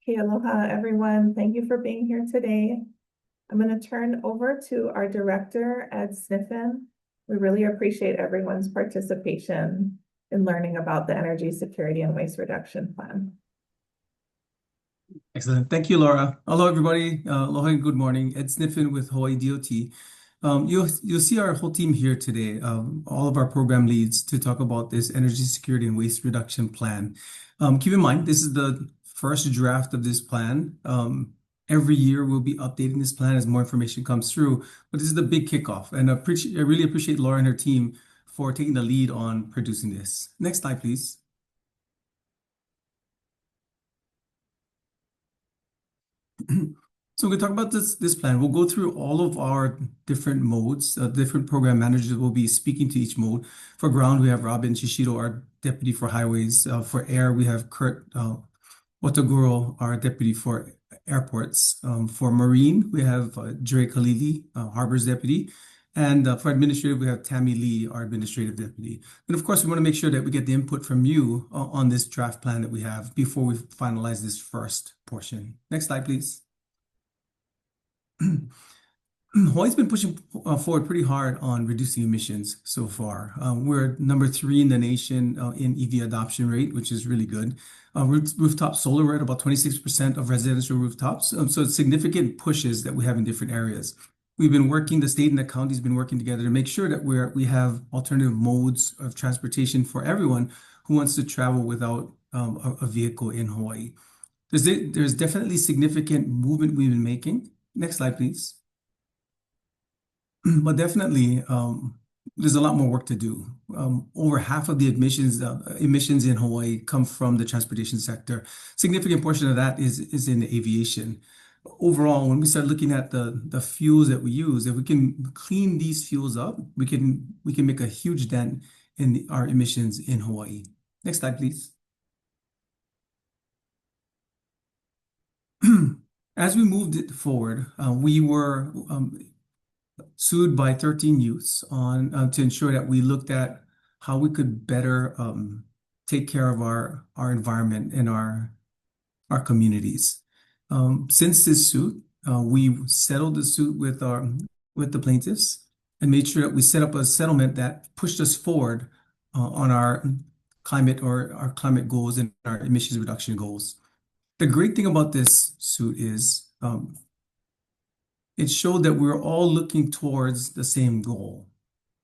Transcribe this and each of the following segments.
Hey, aloha, everyone. Thank you for being here today. I'm going to turn over to our director, Ed Sniffen. We really appreciate everyone's participation in learning about the Energy Security and Waste Reduction Plan. Excellent. Thank you, Laura. Hello, everybody. Aloha and good morning. Ed Sniffen with Hawaii DOT. You'll see our whole team here today, all of our program leads to talk about this energy security and waste reduction plan. Keep in mind, this is the first draft of this plan. Every year we'll be updating this plan as more information comes through, but this is the big kickoff. And I really appreciate Laura and her team for taking the lead on producing this. Next slide, please. So we talk about this plan. We'll go through all of our different modes. Different program managers will be speaking to each mode. For ground, we have Robin Shishido, our deputy for highways. For air, we have Kurt Otaguro, our deputy for airports. For marine, we have Dre Khalili, harbor's deputy. And for administrative, we have Tammy Lee, our administrative deputy. And of course, we want to make sure that we get the input from you on this draft plan that we have before we finalize this first portion. Next slide, please. Hawaii's been pushing forward pretty hard on reducing emissions so far. We're number 3 in the nation in EV adoption rate, which is really good. Rooftop solar, we're at about 26% of residential rooftops. So it's significant pushes that we have in different areas. We've been working, the state and the county's been working together to make sure that we have alternative modes of transportation for everyone who wants to travel without a vehicle in Hawaii. There's definitely significant movement we've been making. Next slide, please. But definitely, there's a lot more work to do. Over half of the emissions in Hawaii come from the transportation sector. Significant portion of that is in aviation. Overall, when we start looking at the fuels that we use, if we can clean these fuels up, we can make a huge dent in our emissions in Hawaii. Next slide, please. As we moved it forward, we were sued by 13 youths to ensure that we looked at how we could better take care of our environment and our communities. Since this suit, we settled the suit with the plaintiffs and made sure that we set up a settlement that pushed us forward on our climate goals and our emissions reduction goals. The great thing about this suit is it showed that we're all looking towards the same goal.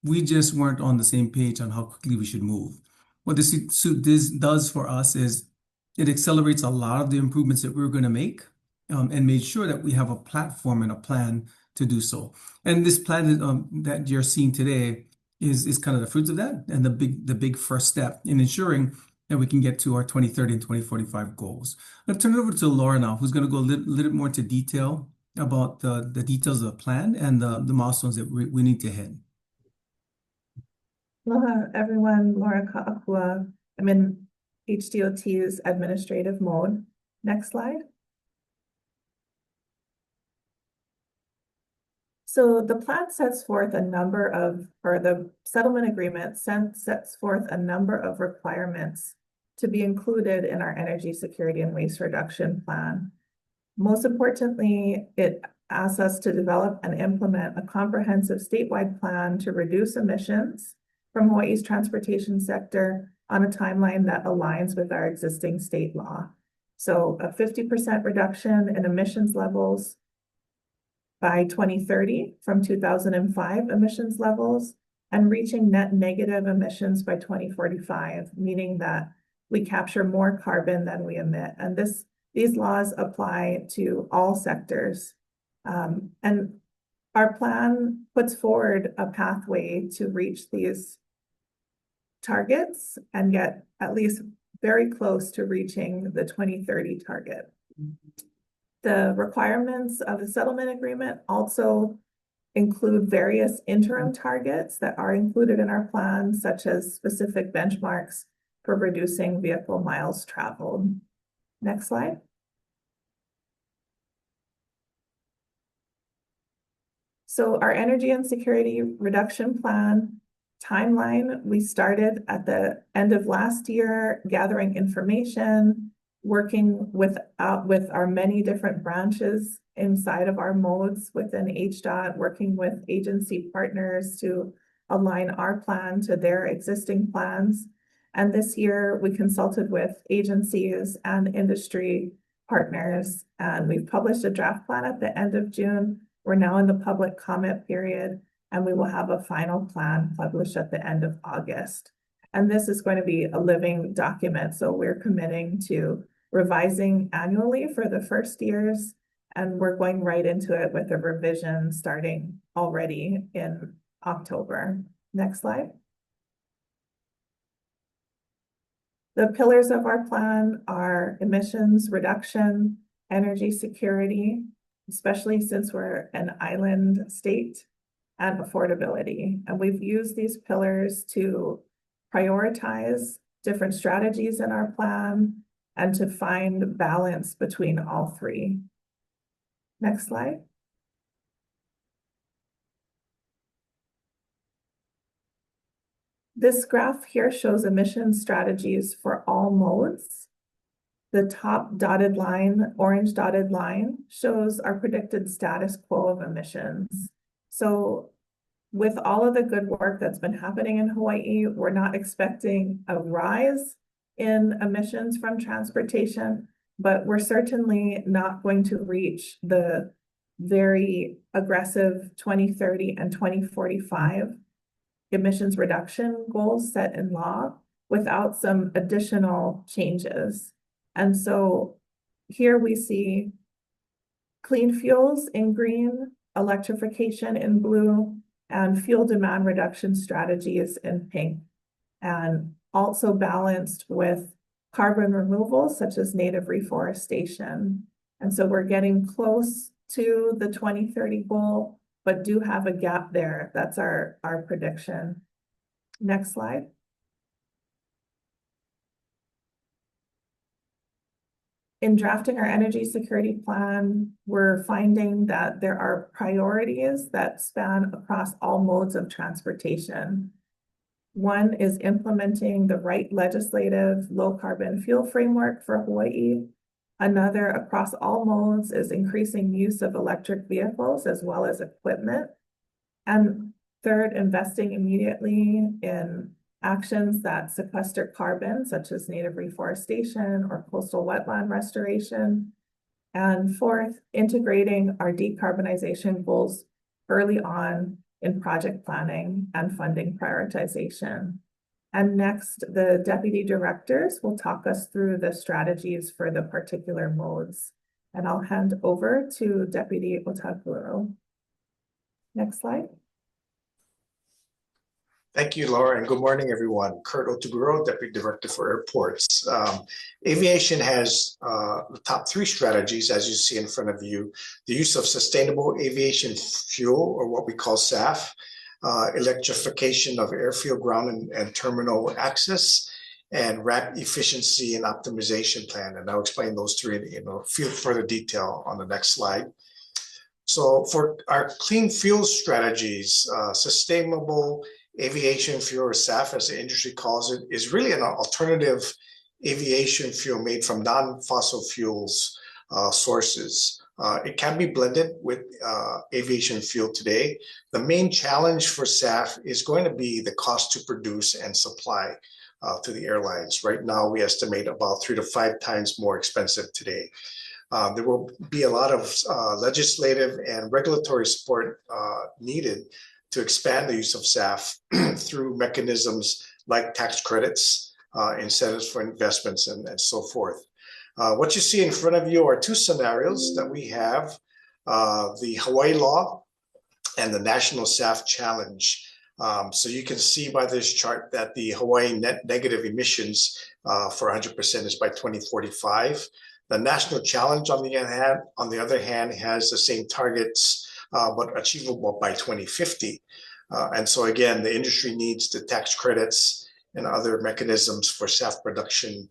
We just weren't on the same page on how quickly we should move. What this suit does for us is it accelerates a lot of the improvements that we're going to make and made sure that we have a platform and a plan to do so. And this plan that you're seeing today is kind of the fruits of that and the big first step in ensuring that we can get to our 2030 and 2045 goals. I'm going to turn it over to Laura now, who's going to go a little bit more into detail about the details of the plan and the milestones that we need to hit. Aloha, everyone. Laura Ka'akua. I'm in HDOT's administrative mode. Next slide. So the plan sets forth the settlement agreement sets forth a number of requirements to be included in our energy security and waste reduction plan. Most importantly, it asks us to develop and implement a comprehensive statewide plan to reduce emissions from Hawaii's transportation sector on a timeline that aligns with our existing state law. So a 50% reduction in emissions levels by 2030 from 2005 emissions levels and reaching net negative emissions by 2045, meaning that we capture more carbon than we emit. And these laws apply to all sectors. And our plan puts forward a pathway to reach these targets and get at least very close to reaching the 2030 target. The requirements of the settlement agreement also include various interim targets that are included in our plan, such as specific benchmarks for reducing vehicle miles traveled. Next slide. So our energy and security reduction plan timeline, we started at the end of last year gathering information working with our many different branches inside of our modes within HDOT, working with agency partners to align our plan to their existing plans. And this year we consulted with agencies and industry partners, and we've published a draft plan at the end of June. We're now in the public comment period, and we will have a final plan published at the end of August. And this is going to be a living document, so we're committing to revising annually for the first years, and we're going right into it with a revision starting already in October. Next slide. The pillars of our plan are emissions reduction, energy security, especially since we're an island state, and affordability. And we've used these pillars to prioritize different strategies in our plan and to find balance between all three. Next slide. This graph here shows emission strategies for all modes. The top dotted line, orange dotted line, shows our predicted status quo of emissions. So with all of the good work that's been happening in Hawaii, we're not expecting a rise in emissions from transportation, but we're certainly not going to reach the very aggressive 2030 and 2045 emissions reduction goals set in law without some additional changes. And so here we see clean fuels in green, electrification in blue, and fuel demand reduction strategies in pink, and also balanced with carbon removal, such as native reforestation. And so we're getting close to the 2030 goal, but do have a gap there. That's our prediction. Next slide. In drafting our energy security plan, we're finding that there are priorities that span across all modes of transportation. One is implementing the right legislative low carbon fuel framework for Hawaii. Another across all modes is increasing use of electric vehicles as well as equipment. And third, investing immediately in actions that sequester carbon, such as native reforestation or coastal wetland restoration. And fourth, integrating our decarbonization goals early on in project planning and funding prioritization. And next, the deputy directors will talk us through the strategies for the particular modes. And I'll hand over to Deputy Otaguro. Next slide. Thank you, Laura, and good morning, everyone. Kurt Otaguro, Deputy Director for Airports. Aviation has the top three strategies, as you see in front of you: the use of sustainable aviation fuel, or what we call SAF, electrification of airfield, ground, and terminal access, and RAP efficiency and optimization plan. And I'll explain those three in a few further detail on the next slide. So for our clean fuel strategies, sustainable aviation fuel, or SAF as the industry calls it, is really an alternative aviation fuel made from non-fossil fuels sources. It can be blended with aviation fuel today. The main challenge for SAF is going to be the cost to produce and supply to the airlines. Right now, we estimate about 3 to 5 times more expensive today. There will be a lot of legislative and regulatory support needed to expand the use of SAF through mechanisms like tax credits, incentives for investments, and so forth. What you see in front of you are two scenarios that we have: the Hawaii law and the National SAF Challenge. So you can see by this chart that the Hawaii net negative emissions for 100% is by 2045. The National Challenge, on the other hand, has the same targets, but achievable by 2050. And so again, the industry needs the tax credits and other mechanisms for SAF production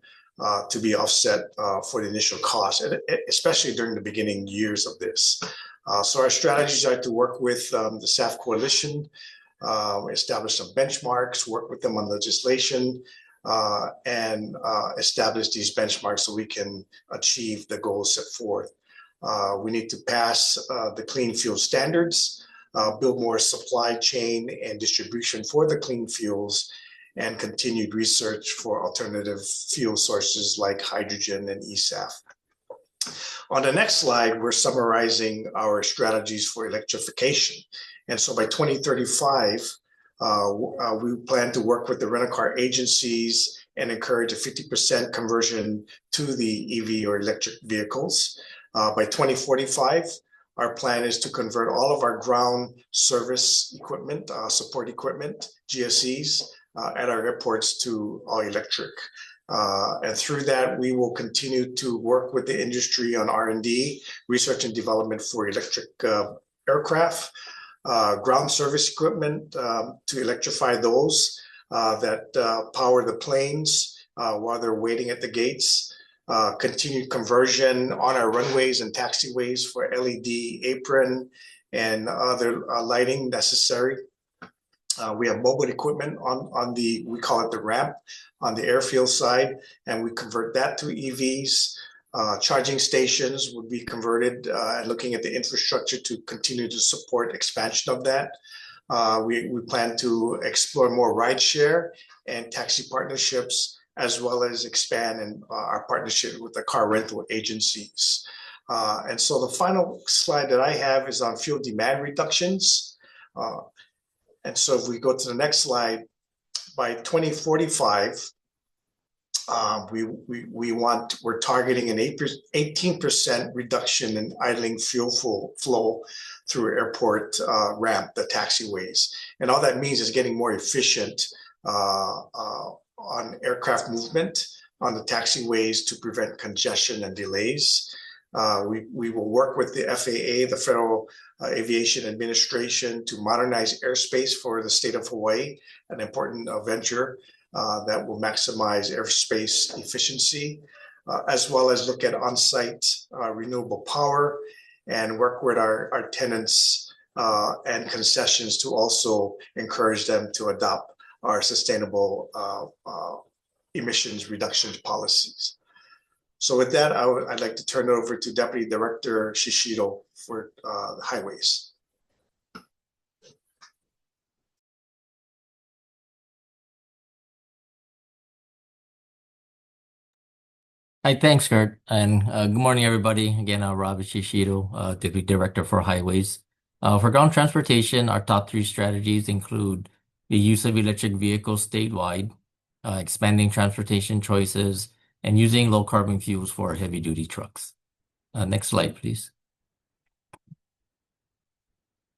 to be offset for the initial cost, especially during the beginning years of this. So our strategies are to work with the SAF Coalition, establish some benchmarks, work with them on legislation, and establish these benchmarks so we can achieve the goals set forth. We need to pass the clean fuel standards, build more supply chain and distribution for the clean fuels, and continued research for alternative fuel sources like hydrogen and eSAF. On the next slide, we're summarizing our strategies for electrification. And so by 2035, we plan to work with the rental car agencies and encourage a 50% conversion to the EV or electric vehicles. By 2045, our plan is to convert all of our ground service equipment, support equipment, GSEs, at our airports to all electric. And through that, we will continue to work with the industry on R&D, research and development for electric aircraft, ground service equipment to electrify those that power the planes while they're waiting at the gates, continued conversion on our runways and taxiways for LED apron and other lighting necessary. We have mobile equipment on the, we call it the ramp, on the airfield side, and we convert that to EVs. Charging stations would be converted and looking at the infrastructure to continue to support expansion of that. We plan to explore more rideshare and taxi partnerships, as well as expand in our partnership with the car rental agencies. And so the final slide that I have is on fuel demand reductions. And so if we go to the next slide, by 2045, we're targeting an 18% reduction in idling fuel flow through airport ramp, the taxiways. And all that means is getting more efficient on aircraft movement on the taxiways to prevent congestion and delays. We will work with the FAA, the Federal Aviation Administration, to modernize airspace for the state of Hawaii, an important venture that will maximize airspace efficiency, as well as look at on-site renewable power and work with our tenants and concessions to also encourage them to adopt our sustainable emissions reduction policies. So with that, I'd like to turn it over to Deputy Director Shishido for the highways. Hi, thanks, Kurt. And good morning, everybody. Again, Rob Shishido, Deputy Director for Highways. For ground transportation, our top three strategies include the use of electric vehicles statewide, expanding transportation choices, and using low carbon fuels for heavy duty trucks. Next slide, please.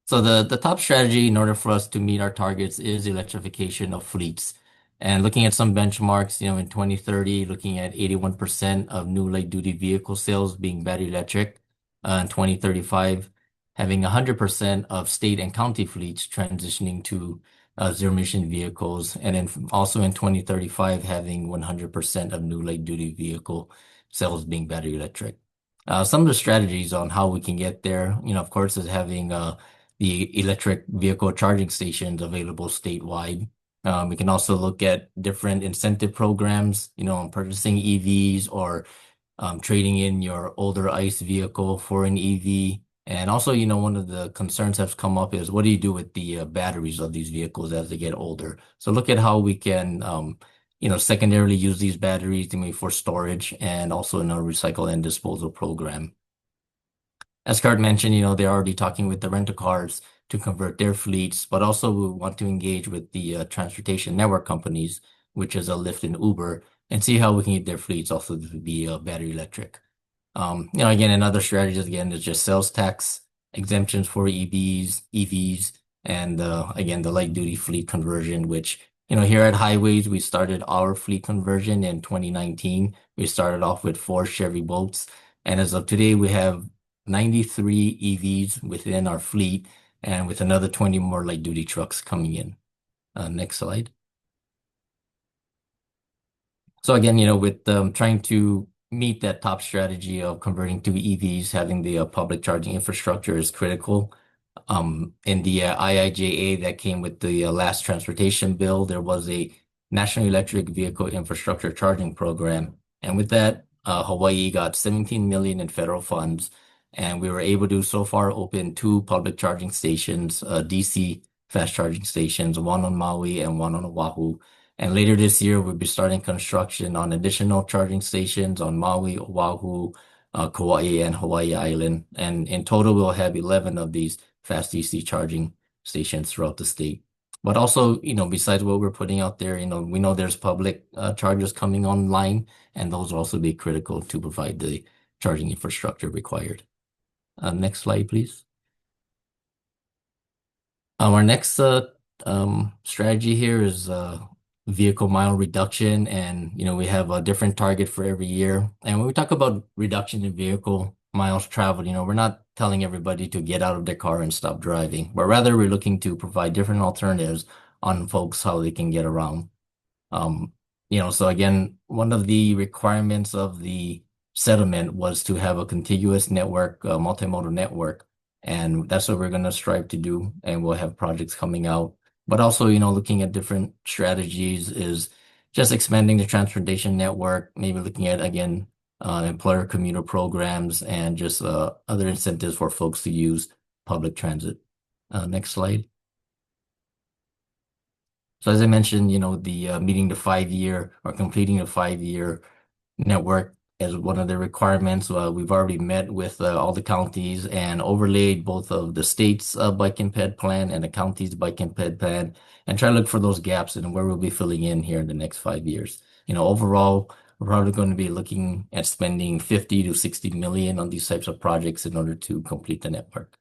So the top strategy in order for us to meet our targets is electrification of fleets. And looking at some benchmarks, in 2030, looking at 81% of new light duty vehicle sales being battery electric. In 2035, having 100% of state and county fleets transitioning to zero emission vehicles. And then also in 2035, having 100% of new light duty vehicle sales being battery electric. Some of the strategies on how we can get there, of course, is having the electric vehicle charging stations available statewide. We can also look at different incentive programs, on purchasing EVs or trading in your older ICE vehicle for an EV. And also, one of the concerns that's come up is what do you do with the batteries of these vehicles as they get older? So look at how we can, secondarily use these batteries for storage and also in a recycle and disposal program. As Kurt mentioned, they're already talking with the rental cars to convert their fleets, but also we want to engage with the transportation network companies, which is a Lyft and Uber, and see how we can get their fleets also to be battery electric. Again, another strategy is just sales tax exemptions for EVs, and again, the light duty fleet conversion, which, here at Highways, we started our fleet conversion in 2019. We started off with 4 Chevy Bolts, and as of today, we have 93 EVs within our fleet, and with another 20 more light duty trucks coming in. Next slide. So again, with trying to meet that top strategy of converting to EVs, having the public charging infrastructure is critical. In the IIJA that came with the last transportation bill, there was a National Electric Vehicle Infrastructure Charging Program. And with that, Hawaii got 17 million in federal funds, and we were able to so far open 2 public charging stations, DC fast charging stations, one on Maui and one on Oahu. And later this year, we'll be starting construction on additional charging stations on Maui, Oahu, Kauai, and Hawaii Island. And in total, we'll have 11 of these fast DC charging stations throughout the state. But also, besides what we're putting out there, we know there's public chargers coming online, and those will also be critical to provide the charging infrastructure required. Next slide, please. Our next strategy here is vehicle mile reduction, and we have a different target for every year. And when we talk about reduction in vehicle miles traveled, we're not telling everybody to get out of their car and stop driving, but rather we're looking to provide different alternatives on folks how they can get around. So again, one of the requirements of the settlement was to have a contiguous network, multimodal network, and that's what we're going to strive to do. And we'll have projects coming out, but also, looking at different strategies is just expanding the transportation network, maybe looking at, again, employer commuter programs and just other incentives for folks to use public transit. Next slide. So as I mentioned, the meeting the 5-year or completing a 5-year network as one of the requirements. We've already met with all the counties and overlaid both of the state's bike and ped plan and the county's bike and ped plan, and try to look for those gaps and where we'll be filling in here in the next 5 years. Overall, we're probably going to be looking at spending 50 to 60 million on these types of projects in order to complete the network.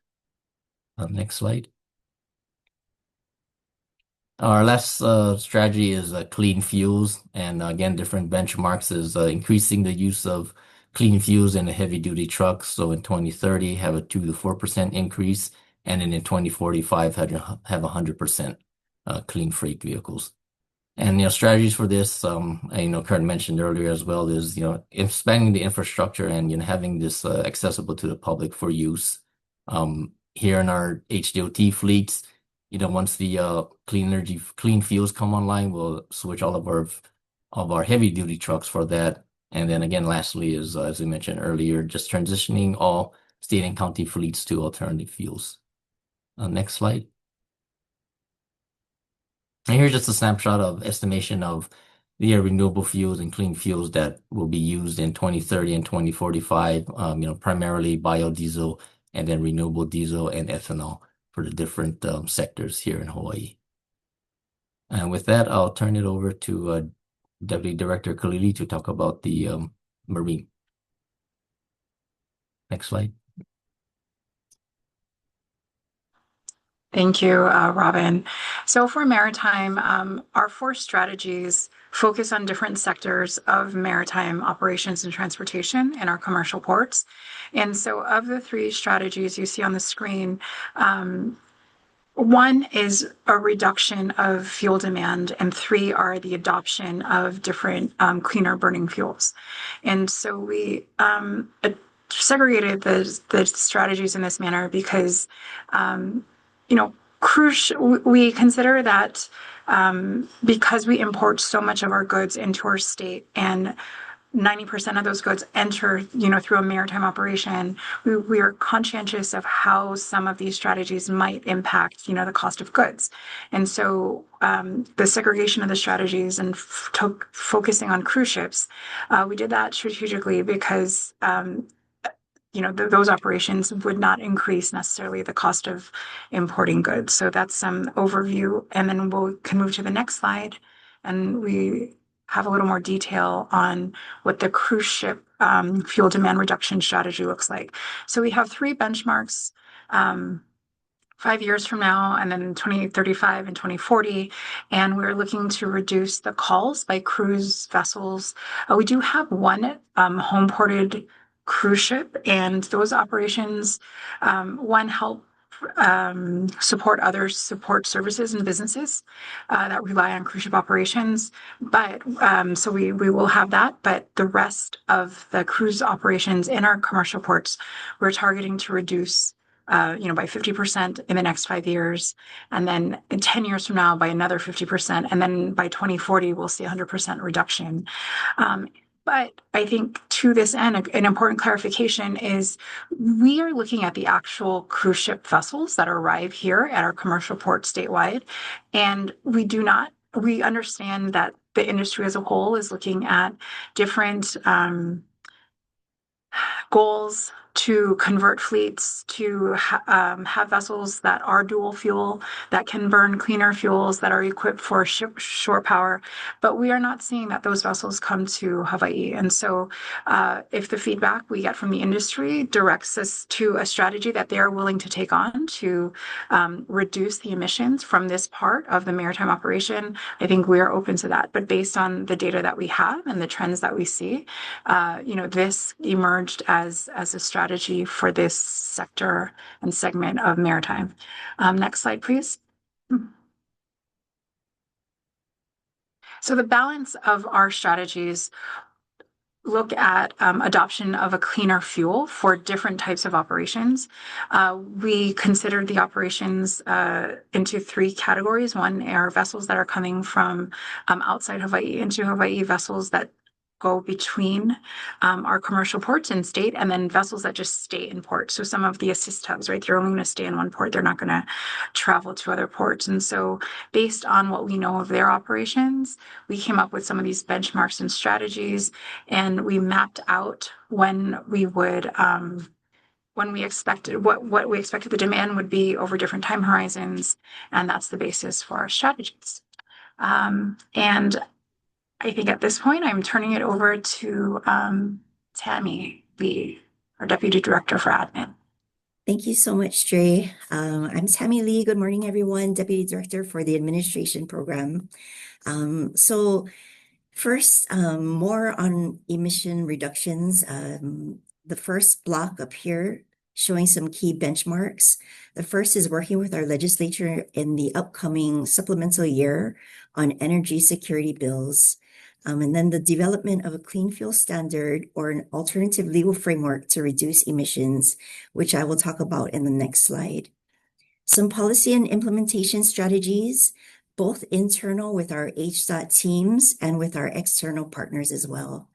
Next slide. Our last strategy is clean fuels, and again, different benchmarks is increasing the use of clean fuels in the heavy-duty trucks. So in 2030, have a 2 to 4% increase, and then in 2045, have 100% clean freight vehicles. And strategies for this, Kurt mentioned earlier as well, is expanding the infrastructure and having this accessible to the public for use. Here in our HDOT fleets, once the clean fuels come online, we'll switch all of our heavy duty trucks for that. And then again, lastly is, as I mentioned earlier, just transitioning all state and county fleets to alternative fuels. Next slide. And here's just a snapshot of estimation of the renewable fuels and clean fuels that will be used in 2030 and 2045, primarily biodiesel and then renewable diesel and ethanol for the different sectors here in Hawaii. And with that, I'll turn it over to Deputy Director Kalili to talk about the Marine. Next slide. Thank you, Robin. So for maritime, our 4 strategies focus on different sectors of maritime operations and transportation in our commercial ports. And so of the 3 strategies you see on the screen, one is a reduction of fuel demand, and 3 are the adoption of different cleaner burning fuels. And so we segregated the strategies in this manner because we consider that because we import so much of our goods into our state and 90% of those goods enter, through a maritime operation, we are conscientious of how some of these strategies might impact, the cost of goods. And so the segregation of the strategies and focusing on cruise ships, we did that strategically because those operations would not increase necessarily the cost of importing goods. So that's some overview. And then we can move to the next slide. And we have a little more detail on what the cruise ship fuel demand reduction strategy looks like. So we have 3 benchmarks, 5 years from now, and then 2035 and 2040. And we're looking to reduce the calls by cruise vessels. We do have one home-ported cruise ship, and those operations, help support other support services and businesses that rely on cruise ship operations. But so we will have that, but the rest of the cruise operations in our commercial ports, we're targeting to reduce by 50% in the next 5 years. And then in 10 years from now, by another 50%. And then by 2040, we'll see 100% reduction. But I think to this end, an important clarification is we are looking at the actual cruise ship vessels that arrive here at our commercial port statewide. And we understand that the industry as a whole is looking at different goals to convert fleets to have vessels that are dual fuel, that can burn cleaner fuels, that are equipped for shore power. But we are not seeing that those vessels come to Hawaii. And so if the feedback we get from the industry directs us to a strategy that they are willing to take on to reduce the emissions from this part of the maritime operation, I think we are open to that. But based on the data that we have and the trends that we see, this emerged as a strategy for this sector and segment of maritime. Next slide, please. So the balance of our strategies look at adoption of a cleaner fuel for different types of operations. We considered the operations into three categories. One are vessels that are coming from outside Hawaii into Hawaii, vessels that go between our commercial ports and state, and then vessels that just stay in port. So some of the assist hubs, right? They're only going to stay in one port. They're not going to travel to other ports. And so based on what we know of their operations, we came up with some of these benchmarks and strategies, and we mapped out when we expected what we expected the demand would be over different time horizons, and that's the basis for our strategies. And I think at this point, I'm turning it over to Tammy Lee, our Deputy Director for Admin. Thank you so much, Dre. I'm Tammy Lee. Good morning, everyone. Deputy Director for the Administration Program. So first, more on emission reductions. The first block up here showing some key benchmarks. The first is working with our legislature in the upcoming supplemental year on energy security bills. And then the development of a clean fuel standard or an alternative legal framework to reduce emissions, which I will talk about in the next slide. Some policy and implementation strategies, both internal with our HDOT teams and with our external partners as well.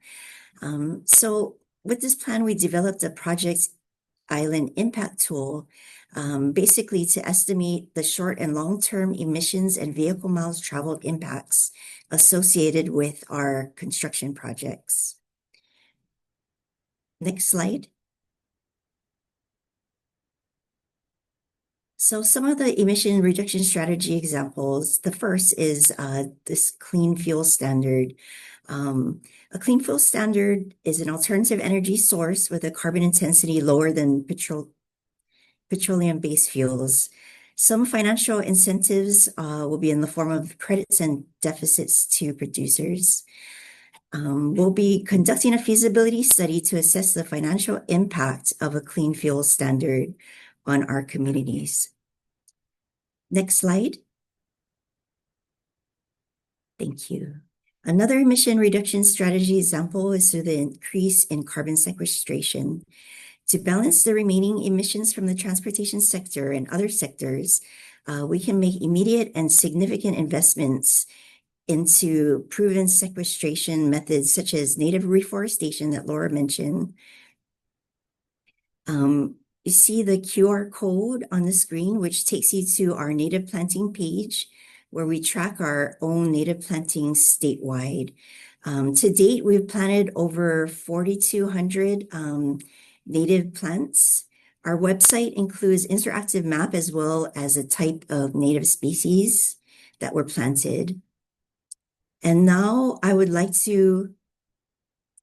So with this plan, we developed a Project Island Impact Tool, basically to estimate the short and long-term emissions and vehicle miles traveled impacts associated with our construction projects. Next slide. So some of the emission reduction strategy examples, the first is this clean fuel standard. A clean fuel standard is an alternative energy source with a carbon intensity lower than petroleum-based fuels. Some financial incentives will be in the form of credits and deficits to producers. We'll be conducting a feasibility study to assess the financial impact of a clean fuel standard on our communities. Next slide. Thank you. Another emission reduction strategy example is through the increase in carbon sequestration. To balance the remaining emissions from the transportation sector and other sectors, we can make immediate and significant investments into proven sequestration methods such as native reforestation that Laura mentioned. You see the QR code on the screen, which takes you to our native planting page, where we track our own native plantings statewide. To date, we've planted over 4,200 native plants. Our website includes interactive map as well as a type of native species that were planted. And now I would like to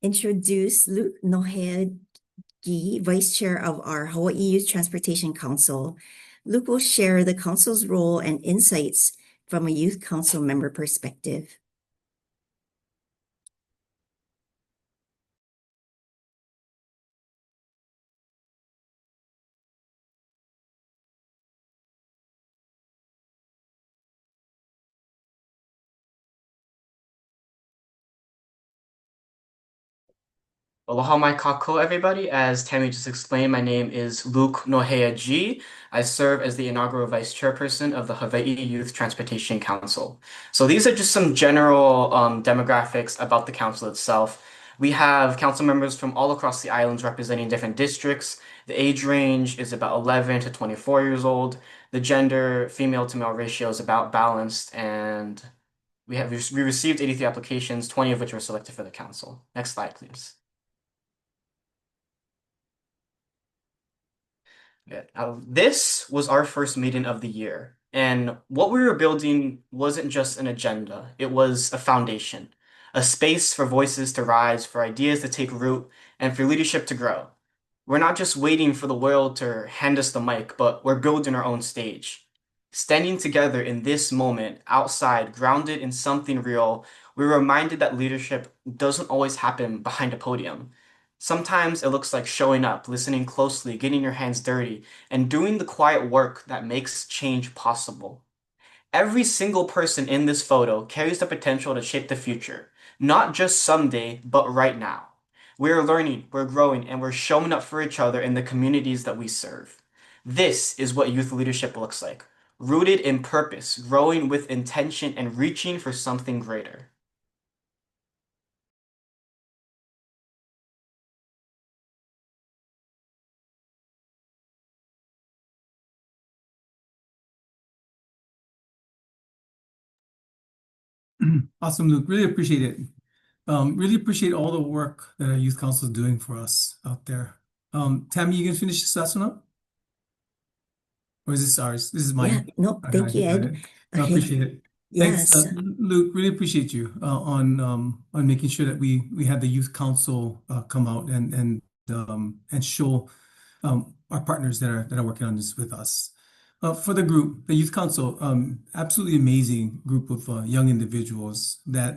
introduce Luke Nohegi, Vice Chair of our Hawaii Youth Transportation Council. Luke will share the council's role and insights from a youth council member perspective. Aloha mai kako, everybody. As Tammy just explained, my name is Luke Nohea G. I serve as the inaugural vice chairperson of the Hawaii Youth Transportation Council. So these are just some general demographics about the council itself. We have council members from all across the islands representing different districts. The age range is about 11 to 24 years old. The gender, female to male ratio is about balanced, and we received 83 applications, 20 of which were selected for the council. Next slide, please. Yeah. This was our first meeting of the year, and what we were building wasn't just an agenda, it was a foundation, a space for voices to rise, for ideas to take root, and for leadership to grow. We're not just waiting for the world to hand us the mic, but we're building our own stage. Standing together in this moment, outside, grounded in something real, we're reminded that leadership doesn't always happen behind a podium. Sometimes it looks like showing up, listening closely, getting your hands dirty, and doing the quiet work that makes change possible. Every single person in this photo carries the potential to shape the future, not just someday, but right now. We're learning, we're growing, and we're showing up for each other in the communities that we serve. This is what youth leadership looks like, rooted in purpose, growing with intention, and reaching for something greater. Awesome, Luke. Really appreciate it. Really appreciate all the work that our youth council is doing for us out there. Tammy, you can finish this last one up? Or is this ours? This is Yeah, mine. no, Okay, thank you, got Ed. it. I Okay, appreciate it. Thanks, yes. Luke. Really appreciate you on making sure that we had the youth council come out and show our partners that are working on this with us. For the group, the youth council, absolutely amazing group of young individuals that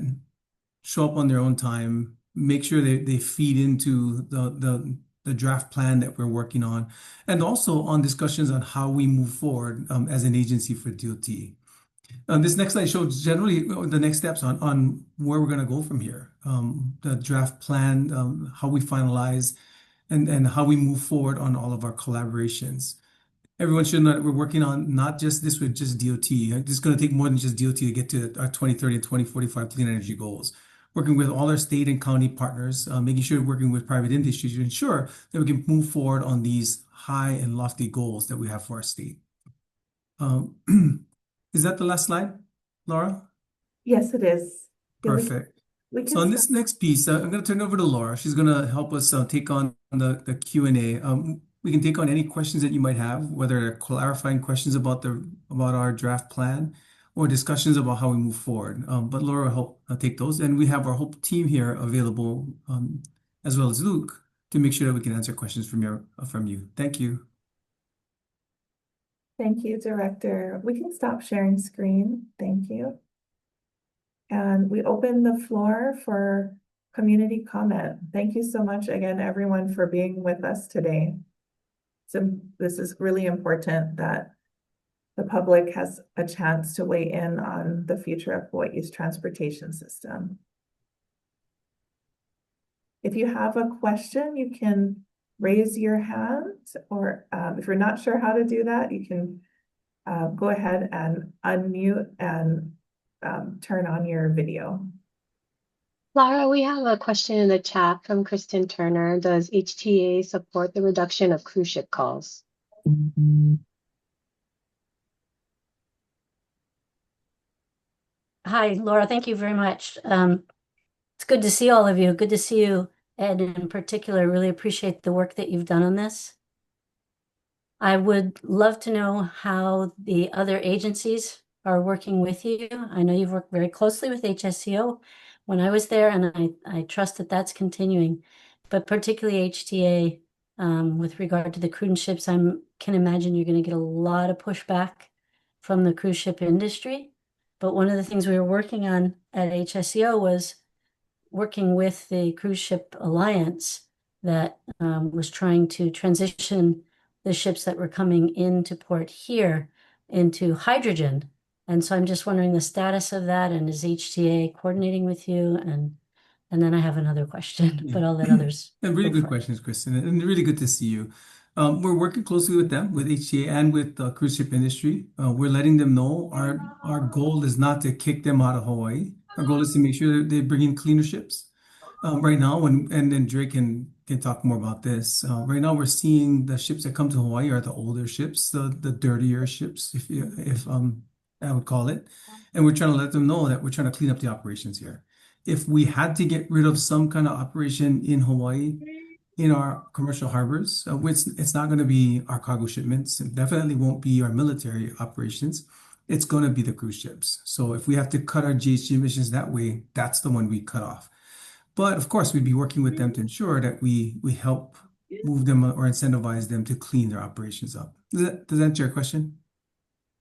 show up on their own time, make sure they feed into the draft plan that we're working on, and also on discussions on how we move forward as an agency for DOT. This next slide shows generally the next steps on where we're going to go from here. The draft plan, how we finalize, and how we move forward on all of our collaborations. Everyone should know that we're working on not just this with just DOT. It's going to take more than just DOT to get to our 2030 and 2045 clean energy goals. Working with all our state and county partners, making sure we're working with private industry to ensure that we can move forward on these high and lofty goals that we have for our state. Is that the last slide, Laura? Yes, it is. Yeah, Perfect. we So on can, this next piece, I'm going to turn it over to Laura. She's going to help us take on the Q&A. We can take on any questions that you might have, whether they're clarifying questions about our draft plan or discussions about how we move forward. But Laura will help take those, and we have our whole team here available, as well as Luke, to make sure that we can answer questions from you. Thank you. thank you, Director. We can stop sharing screen. Thank you. And we open the floor for community comment. Thank you so much again, everyone, for being with us today. So this is really important that the public has a chance to weigh in on the future of Hawaii's transportation system. If you have a question, you can raise your hand, or if you're not sure how to do that, you can go ahead and unmute and turn on your video. Laura, we have a question in the chat from Kristen Turner. Does HTA support the reduction of cruise ship calls? Hi, Laura. Thank you very much. It's good to see all of you. Good to see you, Ed, in particular. Really appreciate the work that you've done on this. I would love to know how the other agencies are working with you. I know you've worked very closely with HSCO when I was there, and I trust that that's continuing. But particularly HTA, with regard to the cruise ships, I can imagine you're going to get a lot of pushback from the cruise ship industry. But one of the things we were working on at HSCO was working with the Cruise Ship Alliance that was trying to transition the ships that were coming into port here into hydrogen. And so I'm just wondering the status of that, and is HTA coordinating with you, and And then I have another question, Yeah. but I'll let others And really go good for it. questions, Kristen, and really good to see you. We're working closely with them, with HTA and with the cruise ship industry. We're letting them know our goal is not to kick them out of Hawaii. Our goal is to make sure that they bring in cleaner ships. Right now, and then Drake can talk more about this. Right now, we're seeing the ships that come to Hawaii are the older ships, the dirtier ships, if I would call it. And we're trying to let them know that we're trying to clean up the operations here. If we had to get rid of some kind of operation in Hawaii, in our commercial harbors, which it's not going to be our cargo shipments, and definitely won't be our military operations. It's going to be the cruise ships. So if we have to cut our GHG emissions that way, that's the one we cut off. But of course, we'd be working with them to ensure that we help move them or incentivize them to clean their operations up. Does that answer your question?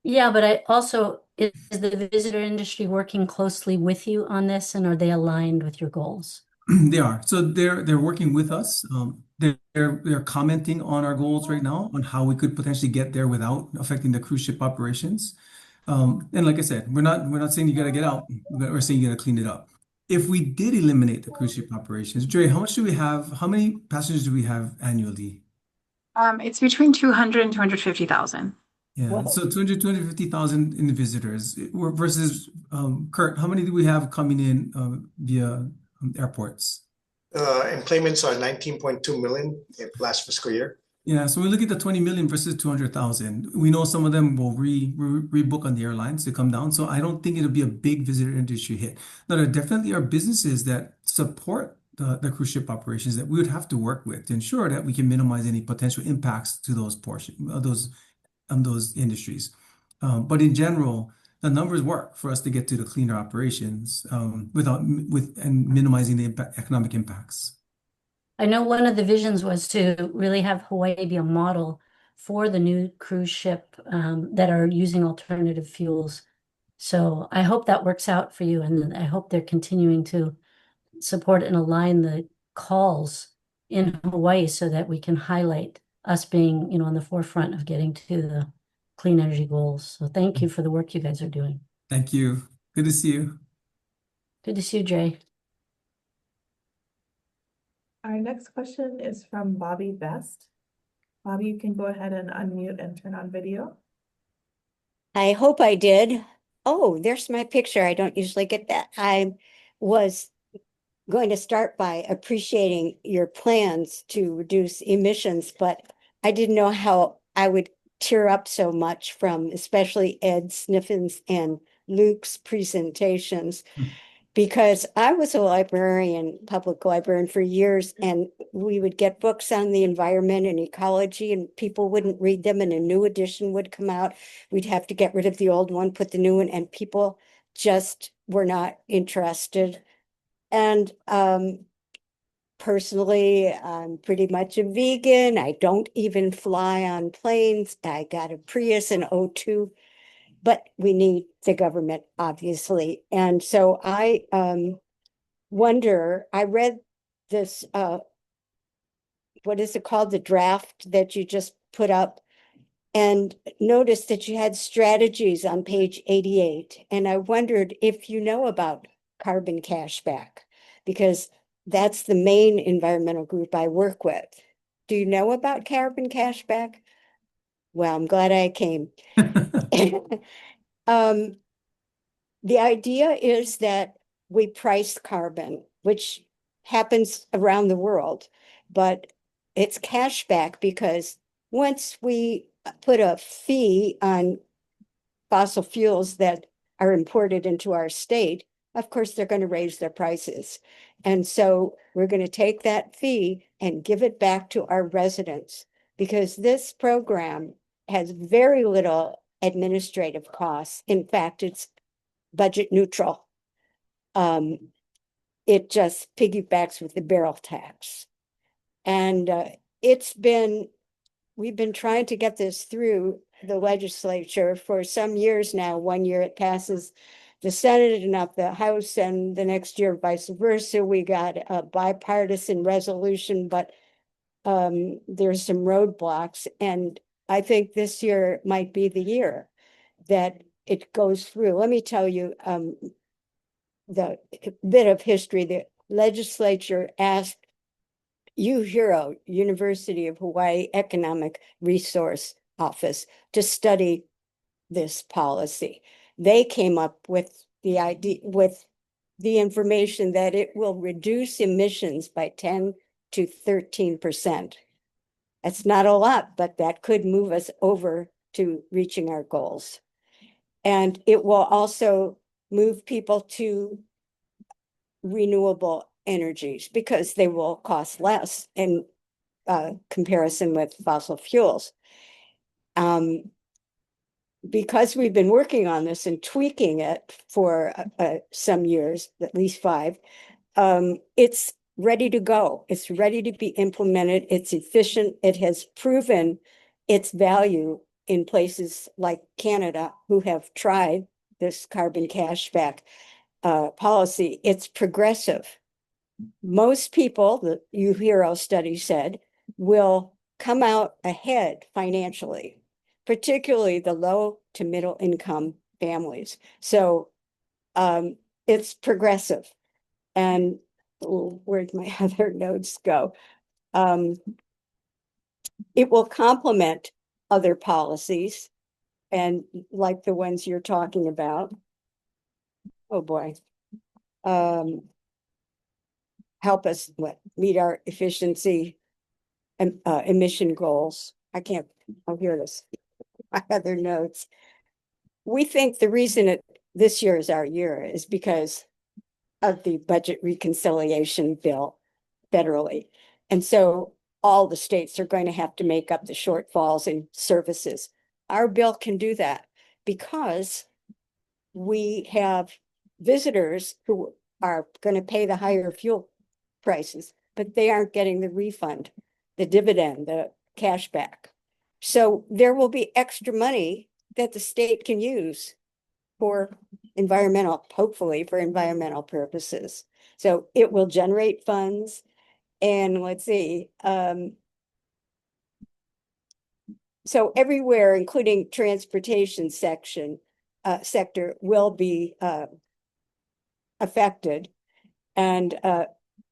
Yeah, but I also, is the visitor industry working closely with you on this, and are they aligned with your goals? They are. So they're working with us. They're commenting on our goals right now on how we could potentially get there without affecting the cruise ship operations. And like I said, we're not saying you got to get out. We're saying you got to clean it up. If we did eliminate the cruise ship operations, Dre, how much do we have? How many passengers do we have annually? It's between 200 and 250,000. Yeah, Whoa. so 250,000 in visitors versus Kurt, how many do we have coming in via airports? Employments are 19.2 million last fiscal year. Yeah, so we look at the 20 million versus 200,000. We know some of them will rebook on the airlines to come down. So I don't think it'll be a big visitor industry hit. Now, there definitely are businesses that support the cruise ship operations that we would have to work with to ensure that we can minimize any potential impacts to those industries. But in general, the numbers work for us to get to the cleaner operations and minimizing the economic impacts. I know one of the visions was to really have Hawaii be a model for the new cruise ship that are using alternative fuels. So I hope that works out for you, and I hope they're continuing to support and align the calls in Hawaii so that we can highlight us being, on the forefront of getting to the clean energy goals. So thank you for the work you guys are doing. Thank you. Good to see you. Good to see you, Jay. Our next question is from Bobby Best. Bobby, you can go ahead and unmute and turn on video. I hope I did. Oh, there's my picture. I don't usually get that. I was going to start by appreciating your plans to reduce emissions, but I didn't know how I would tear up so much from especially Ed Sniffin's and Luke's presentations. Because I was a librarian, public librarian for years, and we would get books on the environment and ecology, and people wouldn't read them, and a new edition would come out. We'd have to get rid of the old one, put the new one, and people just were not interested. And personally, I'm pretty much a vegan. I don't even fly on planes. I got a Prius in 2002. But we need the government, obviously. And so I wonder, I read this, what is it called? The draft that you just put up, and noticed that you had strategies on page 88. And I wondered if you know about carbon cashback, because that's the main environmental group I work with. Do you know about carbon cashback? Well, I'm glad I came. The idea is that we price carbon, which happens around the world, but it's cashback because once we put a fee on fossil fuels that are imported into our state, of course, they're going to raise their prices. And so we're going to take that fee and give it back to our residents, because this program has very little administrative costs. In fact, it's budget neutral. It just piggybacks with the barrel tax. And we've been trying to get this through the legislature for some years now. One year it passes the Senate and not the House, and the next year vice versa. We got a bipartisan resolution, but there's some roadblocks. And I think this year might be the year that it goes through. Let me tell you the bit of history that legislature asked UHERO, University of Hawaii Economic Resource Office, to study this policy. They came up with the idea, with the information that it will reduce emissions by 10 to 13%. That's not a lot, but that could move us over to reaching our goals. And it will also move people to renewable energies because they will cost less in comparison with fossil fuels. Because we've been working on this and tweaking it for some years, at least 5, it's ready to go. It's ready to be implemented. It's efficient. It has proven its value in places like Canada, who have tried this carbon cashback policy. It's progressive. Most people, the UHERO study said, will come out ahead financially, particularly the low to middle income families. So it's progressive. And where'd my other notes go? It will complement other policies, and like the ones you're talking about. Oh boy. Help us meet our efficiency and emission goals. I'll hear this. My other notes. We think the reason this year is our year is because of the budget reconciliation bill federally. And so all the states are going to have to make up the shortfalls in services. Our bill can do that because we have visitors who are going to pay the higher fuel prices, but they aren't getting the refund, the dividend, the cash back. So there will be extra money that the state can use for hopefully for environmental purposes. So it will generate funds. And let's see, so everywhere, including transportation sector will be affected. And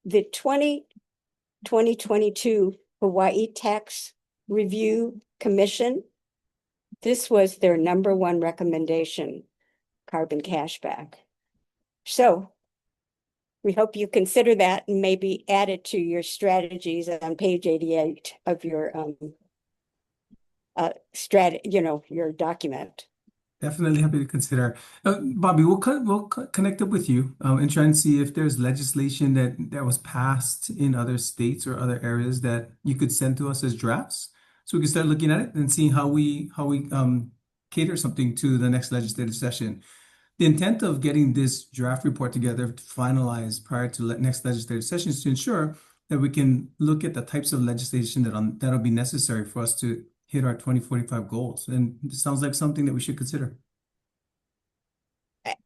the 2022 Hawaii Tax Review Commission, this was their #1 recommendation, carbon cashback. So we hope you consider that and maybe add it to your strategies on page 88 of your your document. Definitely happy to consider. Bobby, we'll connect up with you and try and see if there's legislation that was passed in other states or other areas that you could send to us as drafts, so we can start looking at it and seeing how we cater something to the next legislative session. The intent of getting this draft report together to finalize prior to next legislative session is to ensure that we can look at the types of legislation that'll be necessary for us to hit our 2045 goals. And it sounds like something that we should consider.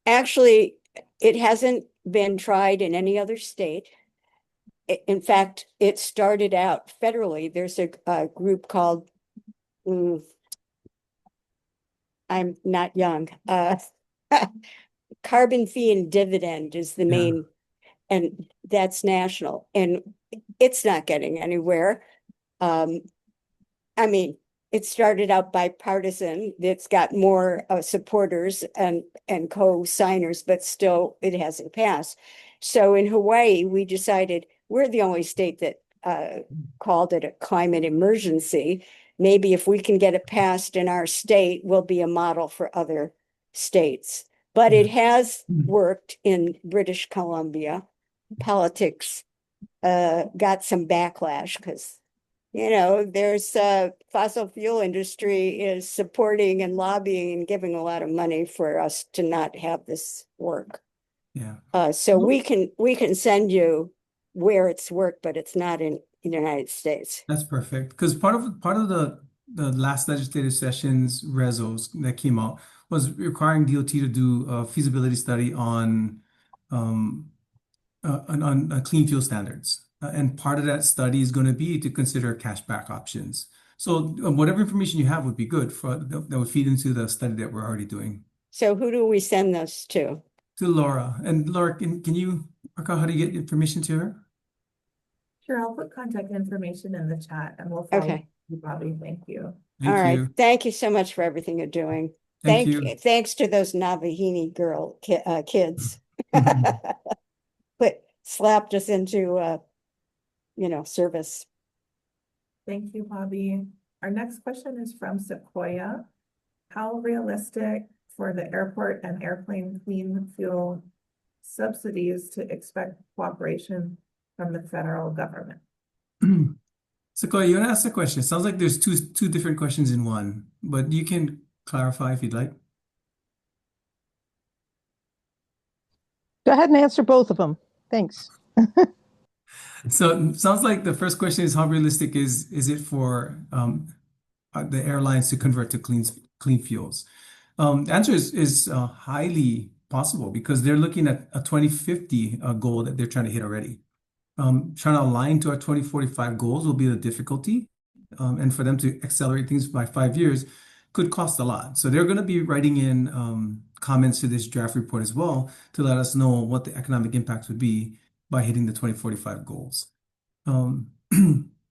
Actually, it hasn't been tried in any other state. In fact, it started out federally. There's a group called, I'm not young, Carbon Fee and Dividend is the main, and that's national, and it's not getting anywhere. I mean, it started out bipartisan. It's got more supporters and co-signers, but still it hasn't passed. So in Hawaii, we decided we're the only state that called it a climate emergency. Maybe if we can get it passed in our state, we'll be a model for other states. But it has worked in British Columbia. Politics got some backlash because, there's fossil fuel industry is supporting and lobbying and giving a lot of money for us to not have this work. Yeah. So we can send you where it's worked, but it's not in the United States. That's perfect. Because part of the last legislative session's resos that came out was requiring DOT to do a feasibility study on clean fuel standards. And part of that study is going to be to consider cashback options. So whatever information you have would be good that would feed into the study that we're already doing. So who do we send those to? To Laura. And Laura, Arka, how do you get information to her? Sure, I'll put contact information in the chat and we'll follow Okay. you, Bobby. Thank you. All Thank right. you. Thank you so much for everything you're doing. Thank you. Thanks to those Navahini kids. Slapped us into, service. Thank you, Bobby. Our next question is from Sequoia. How realistic for the airport and airplane clean fuel subsidies to expect cooperation from the federal government? Sequoia, you want to ask the question? Sounds like there's two different questions in one, but you can clarify if you'd like. Go ahead and answer both of them. Thanks. So it sounds like the first question is how realistic is it for the airlines to convert to clean fuels? The answer is highly possible because they're looking at a 2050 goal that they're trying to hit already. Trying to align to our 2045 goals will be the difficulty, and for them to accelerate things by 5 years could cost a lot. So they're going to be writing in comments to this draft report as well to let us know what the economic impacts would be by hitting the 2045 goals.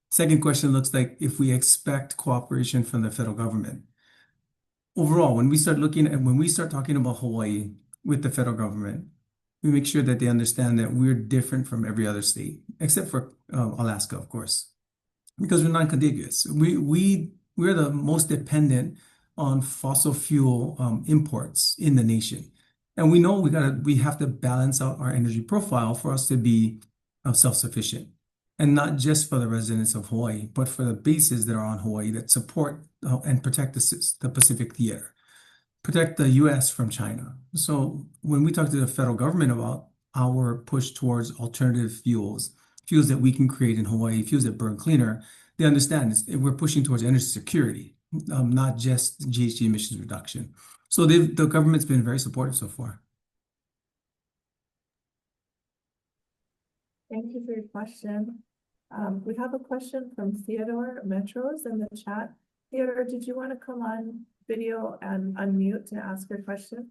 Second question looks like if we expect cooperation from the federal government. Overall, when we start talking about Hawaii with the federal government, we make sure that they understand that we're different from every other state, except for Alaska, of course, because we're non-contiguous. We're the most dependent on fossil fuel imports in the nation. And we know we have to balance out our energy profile for us to be self-sufficient. And not just for the residents of Hawaii, but for the bases that are on Hawaii that support and protect the Pacific theater, protect the US from China. So when we talk to the federal government about our push towards alternative fuels that we can create in Hawaii, fuels that burn cleaner, they understand we're pushing towards energy security, not just GHG emissions reduction. So the government's been very supportive so far. Thank you for your question. We have a question from Theodore Metros in the chat. Theodore, did you want to come on video and unmute to ask your question?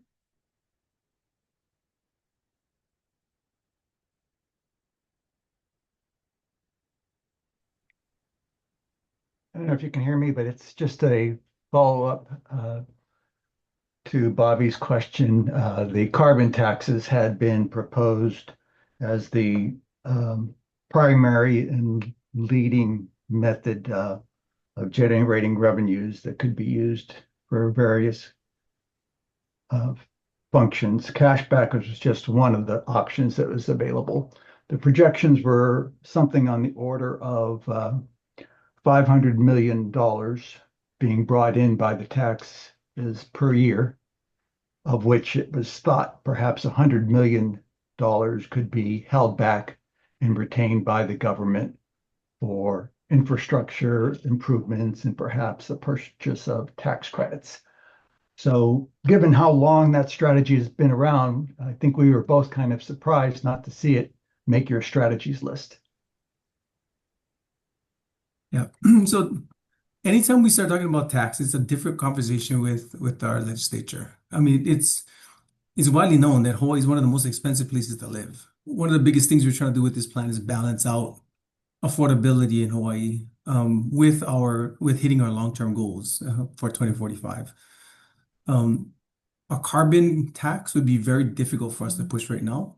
I don't know if you can hear me, but it's just a follow-up to Bobby's question. The carbon taxes had been proposed as the primary and leading method of generating revenues that could be used for various functions. Cashback was just one of the options that was available. The projections were something on the order of $500 million being brought in by the taxes per year, of which it was thought perhaps $100 million could be held back and retained by the government for infrastructure improvements and perhaps the purchase of tax credits. So given how long that strategy has been around, I think we were both kind of surprised not to see it make your strategies list. Yeah. So anytime we start talking about tax, it's a different conversation with our legislature. I mean, it's widely known that Hawaii is one of the most expensive places to live. One of the biggest things we're trying to do with this plan is balance out affordability in Hawaii with hitting our long-term goals for 2045. A carbon tax would be very difficult for us to push right now.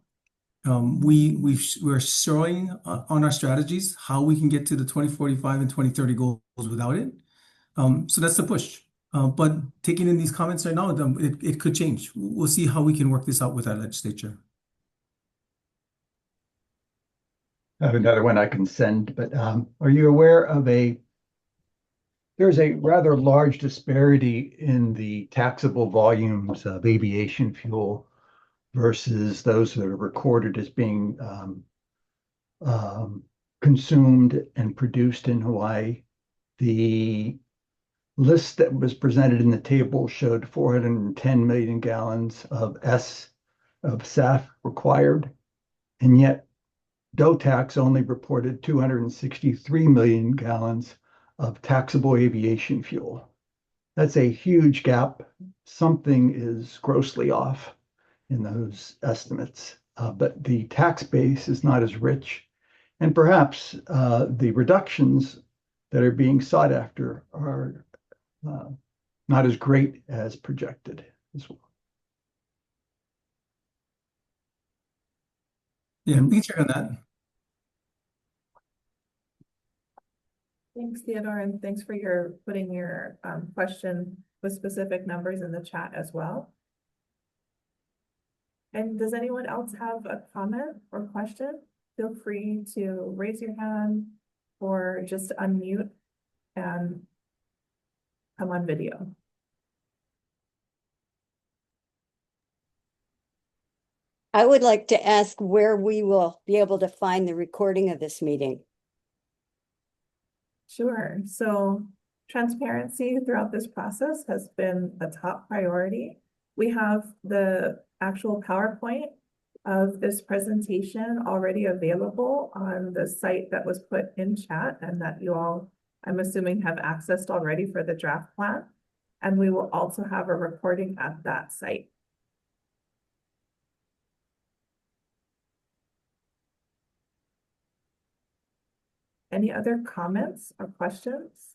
We're showing on our strategies how we can get to the 2045 and 2030 goals without it. So that's the push. But taking in these comments right now, it could change. We'll see how we can work this out with our legislature. I have another one I can send, but are you aware of there's a rather large disparity in the taxable volumes of aviation fuel versus those that are recorded as being consumed and produced in Hawaii. The list that was presented in the table showed 410 million gallons of SAF required, and yet DOTAX only reported 263 million gallons of taxable aviation fuel. That's a huge gap. Something is grossly off in those estimates. but the tax base is not as rich. And perhaps the reductions that are being sought after are not as great as projected as well. Yeah, we can check on that. Thanks, Theodore, and thanks for your putting your question with specific numbers in the chat as well. And does anyone else have a comment or question? Feel free to raise your hand or just unmute and come on video. I would like to ask where we will be able to find the recording of this meeting. Sure. So transparency throughout this process has been a top priority. We have the actual PowerPoint of this presentation already available on the site that was put in chat and that you all, I'm assuming, have accessed already for the draft plan. And we will also have a recording at that site. Any other comments or questions?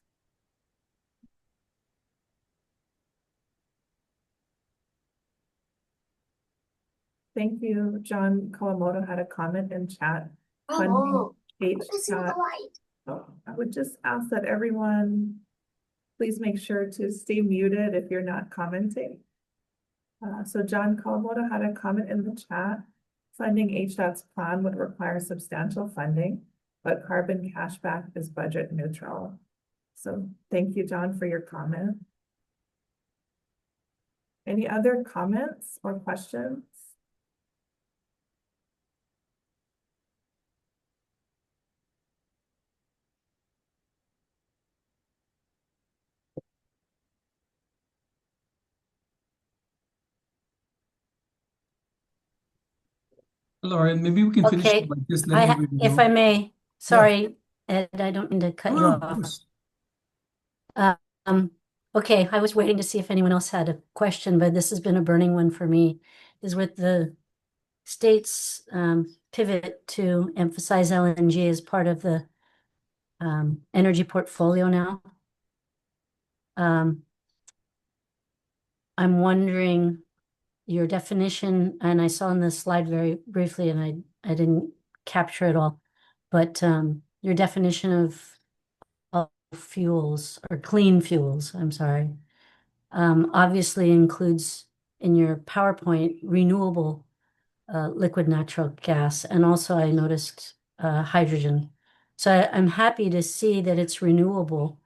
Thank you. John Kawamoto had a comment in chat. Funding HCAT. Oh, I would just ask that everyone please make sure to stay muted if you're not commenting. So John Kawamoto had a comment in the chat. Funding HDOT's plan would require substantial funding, but carbon cashback is budget neutral. So thank you, John, for your comment. Any other comments or questions? Laura, maybe we can finish Okay, by just letting everybody if know. I may, sorry, Ed, I don't mean to cut you Oh, of off. course. Okay, I was waiting to see if anyone else had a question, but this has been a burning one for me, is with the state's pivot to emphasize LNG as part of the energy portfolio now. I'm wondering your definition, and I saw in the slide very briefly, and I didn't capture it all, but your definition of fuels or clean fuels, I'm sorry, obviously includes in your PowerPoint renewable liquid natural gas, and also I noticed hydrogen. So I'm happy to see that it's renewable,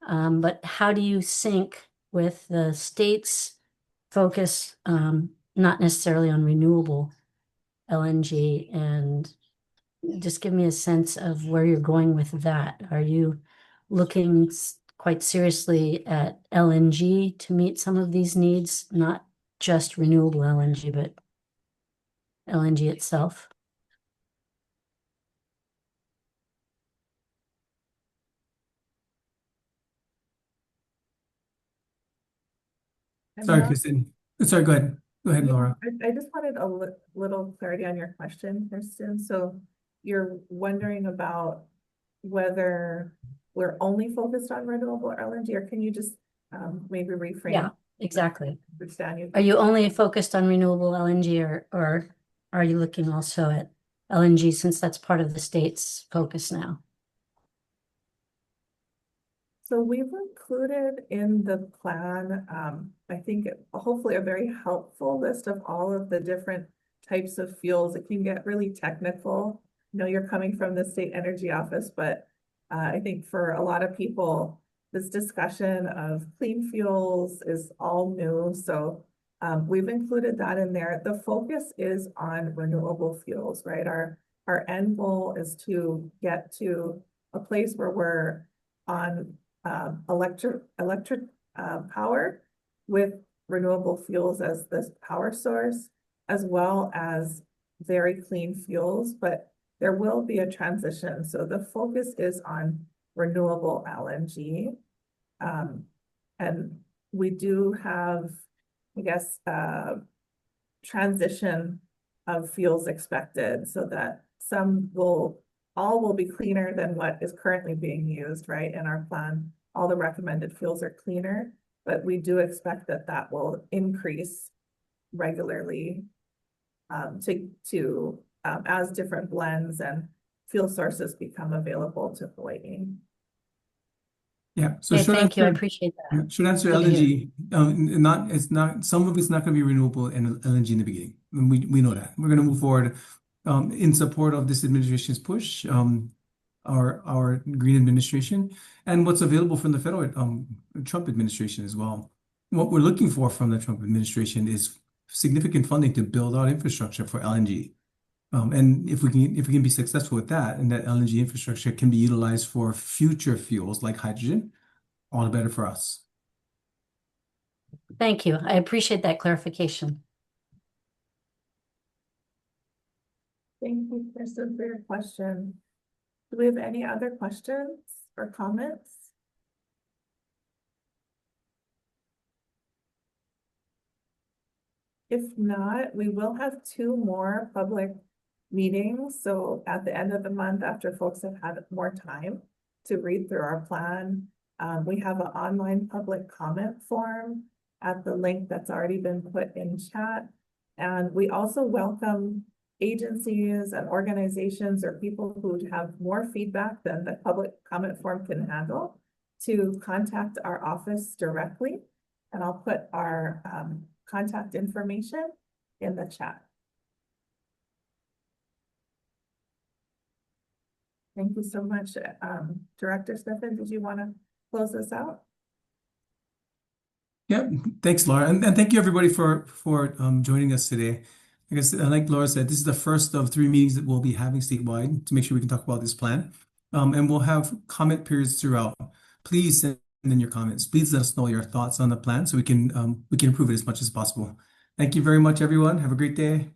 but how do you sync with the state's focus, not necessarily on renewable LNG, and just give me a sense of where you're going with that. Are you looking quite seriously at LNG to meet some of these needs, not just renewable LNG, but LNG itself? Sorry, Kristen. Sorry, go ahead. Go ahead, Laura. I just wanted a little clarity on your question, Kristen. So you're wondering about whether we're only focused on renewable LNG, or can you just maybe reframe? Yeah, exactly. Understand you. Are you only focused on renewable LNG, or are you looking also at LNG, since that's part of the state's focus now? So we've included in the plan, I think hopefully a very helpful list of all of the different types of fuels. It can get really technical. I know you're coming from the State Energy Office, but I think for a lot of people, this discussion of clean fuels is all new. So we've included that in there. The focus is on renewable fuels, right? Our end goal is to get to a place where we're on electric power with renewable fuels as this power source, as well as very clean fuels, but there will be a transition. So the focus is on renewable LNG. And we do have, I guess, transition of fuels expected, so that all will be cleaner than what is currently being used, right? In our plan, all the recommended fuels are cleaner, but we do expect that that will increase regularly as different blends and fuel sources become available to Hawaii. Yeah, so Okay, short thank you. I answer, appreciate that. short answer, Good to hear. LNG, it's not, some of it's not going to be renewable and LNG in the beginning. And we know that. We're going to move forward in support of this administration's push, our green administration, and what's available from the federal Trump administration as well. What we're looking for from the Trump administration is significant funding to build out infrastructure for LNG. And if we can be successful with that, and that LNG infrastructure can be utilized for future fuels like hydrogen, all the better for us. Thank you. I appreciate that clarification. Thank you, Kristen, for your question. Do we have any other questions or comments? If not, we will have 2 more public meetings. So at the end of the month, after folks have had more time to read through our plan, we have an online public comment form at the link that's already been put in chat. And we also welcome agencies and organizations or people who have more feedback than the public comment form can handle to contact our office directly. And I'll put our contact information in the chat. Thank you so much. Director Stefan, did you want to close this out? Yeah, thanks, Laura, and thank you everybody for joining us today. I guess, like Laura said, this is the first of 3 meetings that we'll be having statewide to make sure we can talk about this plan. And we'll have comment periods throughout. Please send in your comments. Please let us know your thoughts on the plan so we can improve it as much as possible. Thank you very much, everyone. Have a great day.